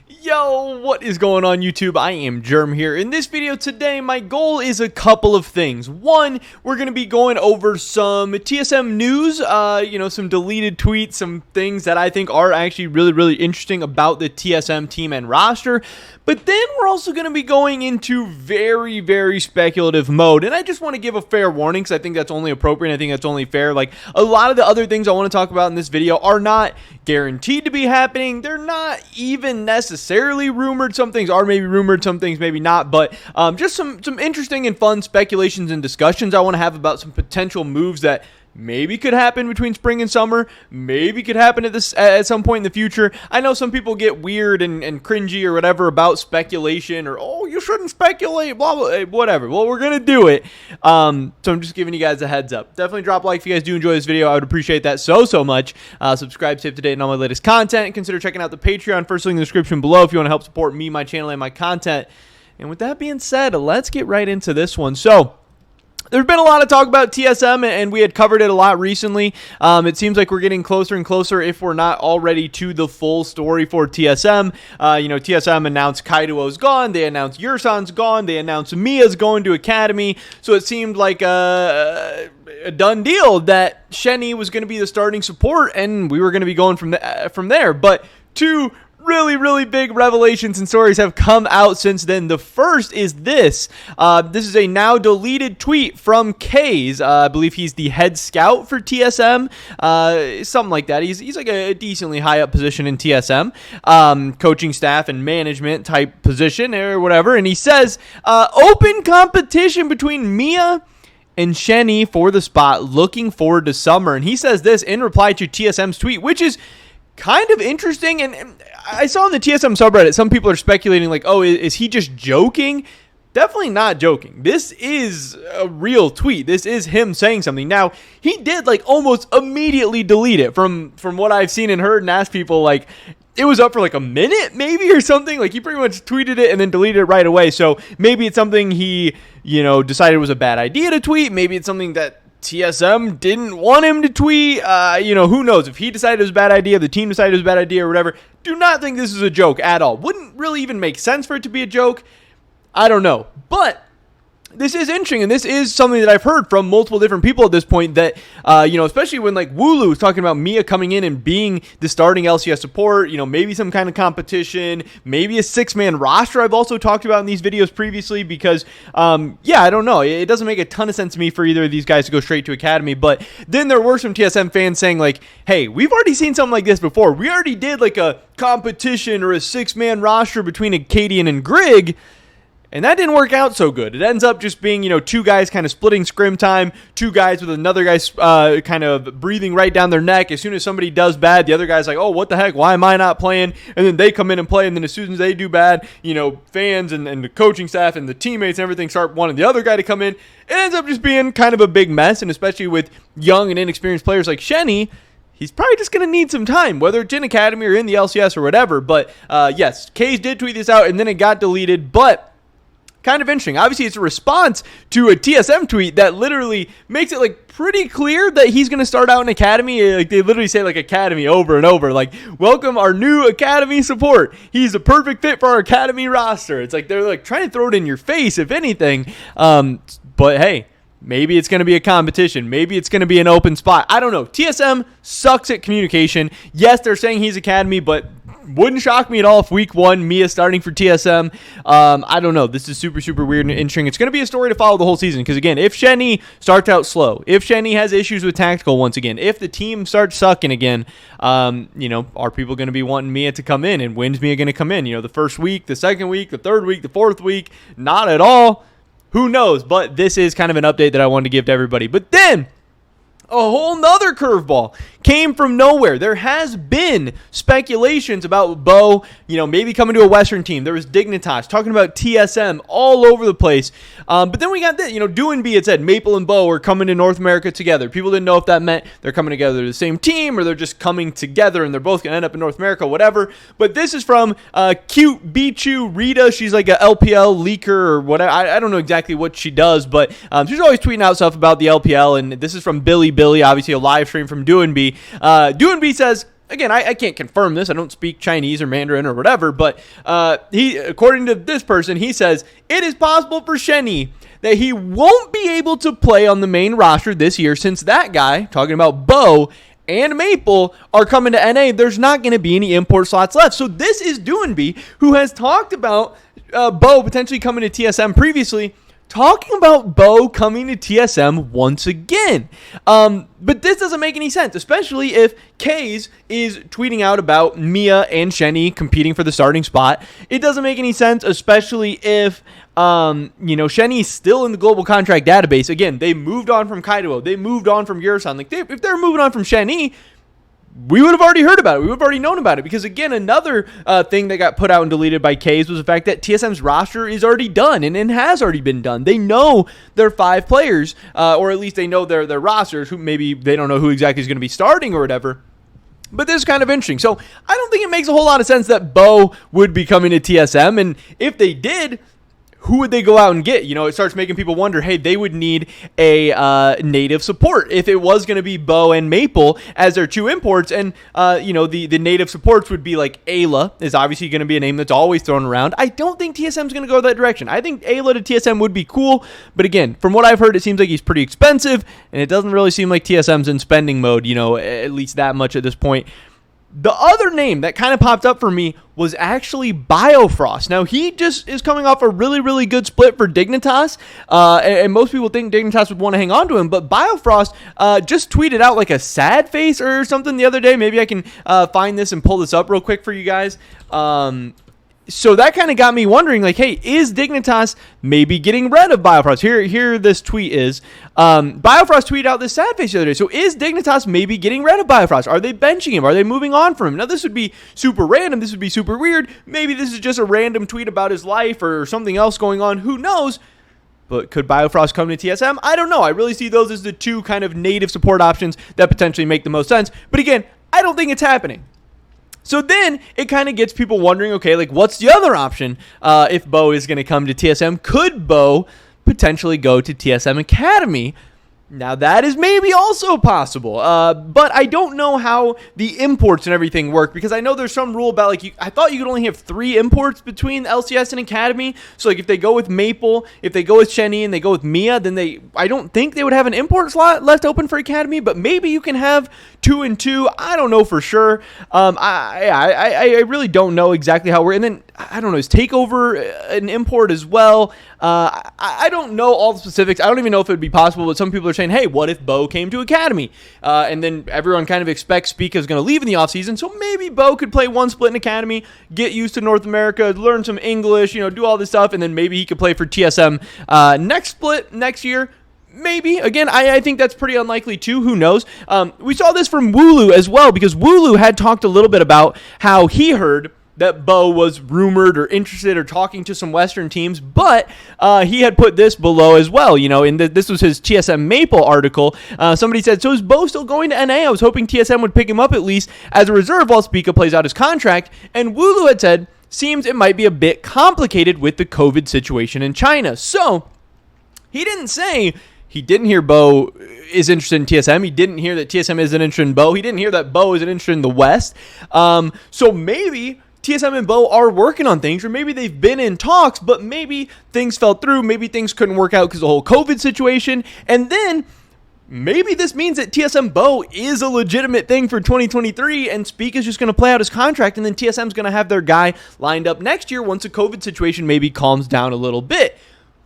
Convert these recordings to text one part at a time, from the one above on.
Yo, what is going on YouTube? I am Germ here. In this video today, my goal is a couple of things. One, we're going to be going over some TSM news, some deleted tweets, some things that I think are actually really interesting about the TSM team and roster. But then we're also going to be going into very speculative mode. And I just want to give a fair warning because I think that's only appropriate. I think that's only fair. Like, a lot of the other things I want to talk about in this video are not guaranteed to be happening. They're not even necessarily rumored. Some things are maybe rumored, some things maybe not. But just some interesting and fun speculations and discussions I want to have about some potential moves that maybe could happen between spring and summer, maybe could happen at some point in the future. I know some people get weird and cringy or whatever about speculation or, oh, you shouldn't speculate, blah, blah, whatever. Well, we're going to do it. So I'm just giving you guys a heads up. Definitely drop a like if you guys do enjoy this video. I would appreciate that so much. Subscribe, stay up to date on all my latest content. Consider checking out the Patreon. First link in the description below if you want to help support me, my channel, and my content. And with that being said, let's get right into this one. So, there's been a lot of talk about TSM, and we had covered it a lot recently. It seems like we're getting closer and closer, if we're not already, to the full story for TSM. TSM announced Kaido's gone. They announced Yursan's gone. They announced Mia's going to Academy. So it seemed like a done deal that Shenny was going to be the starting support, and we were going to be going from there. But two really big revelations and stories have come out since then. The first is this. This is a now deleted tweet from Kaze. I believe he's the head scout for TSM. Something like that. He's like a decently high up position in TSM. Coaching staff and management type position or whatever. And he says, open competition between Mia and Shenny for the spot. Looking forward to summer. And he says this in reply to TSM's tweet, which is kind of interesting. And I saw in the TSM subreddit, some people are speculating like, oh, is he just joking? Definitely not joking. This is a real tweet. This is him saying something. Now, he did like almost immediately delete it from what I've seen and heard and asked people. Like, it was up for like a minute maybe or something. Like, he pretty much tweeted it and then deleted it right away. So maybe it's something he, decided was a bad idea to tweet. Maybe it's something that TSM didn't want him to tweet. Who knows? If he decided it was a bad idea, the team decided it was a bad idea or whatever. Do not think this is a joke at all. Wouldn't really even make sense for it to be a joke. I don't know. But this is interesting, and this is something that I've heard from multiple different people at this point that, especially when like Wooloo was talking about Mia coming in and being the starting LCS support, maybe some kind of competition, maybe a 6-man roster I've also talked about in these videos previously because, I don't know. It doesn't make a ton of sense to me for either of these guys to go straight to Academy, but then there were some TSM fans saying like, hey, we've already seen something like this before. We already did like a competition or a 6-man roster between Acadian and Grig, and that didn't work out so good. It ends up just being, two guys kind of splitting scrim time, two guys with another guy kind of breathing right down their neck. As soon as somebody does bad, the other guy's like, oh, what the heck? Why am I not playing? And then they come in and play, and then as soon as they do bad, fans and the coaching staff and the teammates and everything start wanting the other guy to come in. It ends up just being kind of a big mess, and especially with young and inexperienced players like Shenny, he's probably just going to need some time, whether it's in Academy or in the LCS or whatever. But, yes, Kaze did tweet this out, and then it got deleted, but kind of interesting. Obviously, it's a response to a TSM tweet that literally makes it like pretty clear that he's going to start out in Academy. Like, they literally say like Academy over and over. Like, welcome our new Academy support. He's a perfect fit for our Academy roster. It's like they're like trying to throw it in your face, if anything. But hey, maybe it's going to be a competition. Maybe it's going to be an open spot. I don't know. TSM sucks at communication. Yes, they're saying he's Academy, but wouldn't shock me at all if week 1, Mia starting for TSM. I don't know. This is super weird and interesting. It's going to be a story to follow the whole season because, again, if Shenny starts out slow, if Shenny has issues with tactical once again, if the team starts sucking again, are people going to be wanting Mia to come in? And when's Mia going to come in? The first week, the second week, the third week, the fourth week? Not at all. Who knows? But this is kind of an update that I wanted to give to everybody. But then a whole nother curveball came from nowhere. There has been speculations about Bo, maybe coming to a Western team. There was Dignitas talking about TSM all over the place. But then we got this, Doinb had said Maple and Bo are coming to North America together. People didn't know if that meant they're coming together to the same team or they're just coming together and they're both going to end up in North America, whatever. But this is from cute Bichu Rita. She's like a LPL leaker or whatever. I don't know exactly what she does, but she's always tweeting out stuff about the LPL. And this is from Billy, obviously a live stream from Doinb. Doinb says, again, I can't confirm this. I don't speak Chinese or Mandarin or whatever, but according to this person, he says, it is possible for Shenny that he won't be able to play on the main roster this year since that guy, talking about Bo and Maple, are coming to NA. There's not going to be any import slots left. So this is Doinby, who has talked about Bo potentially coming to TSM previously, talking about Bo coming to TSM once again. But this doesn't make any sense, especially if Kays is tweeting out about Mia and Shenny competing for the starting spot. It doesn't make any sense, especially if Shenny is still in the global contract database. Again, they moved on from Kaido. They moved on from Yursan. Like, if they're moving on from Shenny, we would have already heard about it. We would have already known about it. Because, again, another thing that got put out and deleted by Kays was the fact that TSM's roster is already done and has already been done. They know their 5 players, or at least they know their rosters, who maybe they don't know who exactly is going to be starting or whatever. But this is kind of interesting. So I don't think it makes a whole lot of sense that Bo would be coming to TSM. And if they did, who would they go out and get? It starts making people wonder, hey, they would need a native support if it was going to be Bo and Maple as their 2 imports. And, the native supports would be like Ayla is obviously going to be a name that's always thrown around. I don't think TSM is going to go that direction. I think Ayla to TSM would be cool. But again, from what I've heard, it seems like he's pretty expensive. And it doesn't really seem like TSM's in spending mode, at least that much at this point. The other name that kind of popped up for me was actually Biofrost. Now, he just is coming off a really, really good split for Dignitas, and most people think Dignitas would want to hang on to him, but Biofrost just tweeted out like a sad face or something the other day. Maybe I can find this and pull this up real quick for you guys. So that kind of got me wondering, like, hey, is Dignitas maybe getting rid of Biofrost? Here this tweet is. Biofrost tweeted out this sad face the other day. So is Dignitas maybe getting rid of Biofrost? Are they benching him? Are they moving on from him? Now, this would be super random. This would be super weird. Maybe this is just a random tweet about his life or something else going on. Who knows? But could Biofrost come to TSM? I don't know. I really see those as the 2 kind of native support options that potentially make the most sense. But again, I don't think it's happening. So then it kind of gets people wondering, okay, like, what's the other option if Bo is going to come to TSM? Could Bo potentially go to TSM Academy? Now, that is maybe also possible, but I don't know how the imports and everything work, because I know there's some rule about, like, I thought you could only have 3 imports between LCS and Academy. So, like, if they go with Maple, if they go with Shenny, and they go with Mia, then I don't think they would have an import slot left open for Academy, but maybe you can have 2 and 2. I don't know for sure. I really don't know exactly how we're, and then, I don't know, is TakeOver an import as well? I don't know all the specifics. I don't even know if it would be possible, but some people are saying, hey, what if Bo came to Academy? And then everyone kind of expects Spica is going to leave in the offseason, so maybe Bo could play 1 split in Academy, get used to North America, learn some English, do all this stuff, and then maybe he could play for TSM next split next year. Maybe. Again, I think that's pretty unlikely too. Who knows? We saw this from Wooloo as well, because Wooloo had talked a little bit about how he heard that Bo was rumored or interested or talking to some Western teams, but he had put this below as well. This was his TSM Maple article. Somebody said, so is Bo still going to NA? I was hoping TSM would pick him up at least as a reserve while Spica plays out his contract. And Wooloo had said, seems it might be a bit complicated with the COVID situation in China. So he didn't say he didn't hear Bo is interested in TSM. He didn't hear that TSM isn't interested in Bo. He didn't hear that Bo isn't interested in the West. So maybe TSM and Bo are working on things, or maybe they've been in talks, but maybe things fell through. Maybe things couldn't work out because of the whole COVID situation. And then maybe this means that TSM Bo is a legitimate thing for 2023, and Speak is just going to play out his contract, and then TSM is going to have their guy lined up next year once the COVID situation maybe calms down a little bit.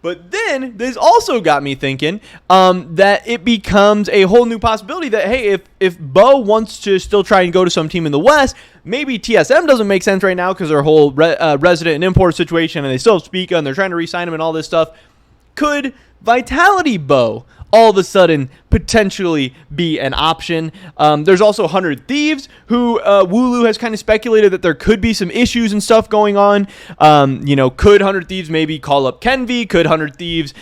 But then this also got me thinking that it becomes a whole new possibility that, hey, if Bo wants to still try and go to some team in the West, maybe TSM doesn't make sense right now because their whole resident and import situation, and they still have Spica, and they're trying to re-sign him and all this stuff. Could Vitality Bo all of a sudden potentially be an option? There's also 100 Thieves, who Wooloo has kind of speculated that there could be some issues and stuff going on. Could 100 Thieves maybe call up Kenvi? Could 100 Thieves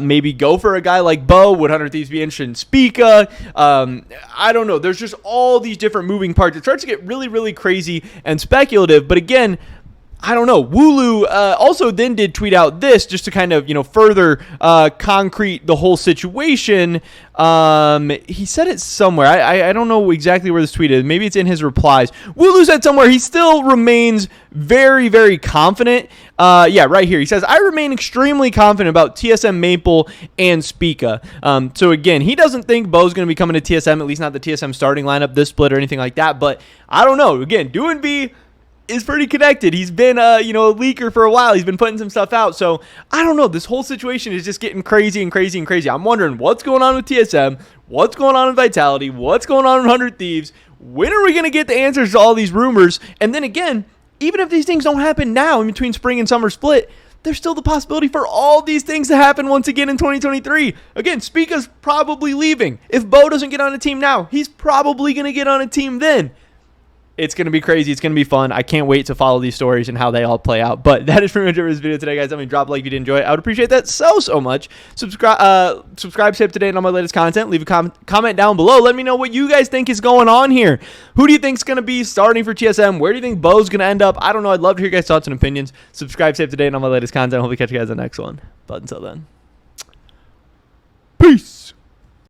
maybe go for a guy like Bo? Would 100 Thieves be interested in Spica? I don't know. There's just all these different moving parts. It starts to get really, really crazy and speculative. But again, I don't know. Wooloo also then did tweet out this just to kind of, further concrete the whole situation. He said it somewhere. I don't know exactly where this tweet is. Maybe it's in his replies. Wooloo said somewhere he still remains very, very confident. Yeah, right here. He says, I remain extremely confident about TSM Maple and Spica. So again, he doesn't think Bo's going to be coming to TSM, at least not the TSM starting lineup, this split or anything like that. But I don't know. Again, DoinB is pretty connected. He's been a leaker for a while. He's been putting some stuff out. So I don't know. This whole situation is just getting crazy and crazy and crazy. I'm wondering what's going on with TSM, what's going on in Vitality, what's going on in 100 Thieves. When are we going to get the answers to all these rumors? And then again, even if these things don't happen now in between spring and summer split, there's still the possibility for all these things to happen once again in 2023. Again, Spica's probably leaving. If Bo doesn't get on a team now, he's probably going to get on a team then. It's going to be crazy. It's going to be fun. I can't wait to follow these stories and how they all play out. But that is pretty much it for this video today, guys. Drop a like if you did enjoy it. I would appreciate that so much. Subscribe to stay up to date on my latest content. Leave a comment down below. Let me know what you guys think is going on here. Who do you think is going to be starting for TSM? Where do you think Bo's going to end up? I don't know. I'd love to hear your guys' thoughts and opinions. Subscribe, stay up to date on my latest content. Hope to catch you guys in the next one. But until then.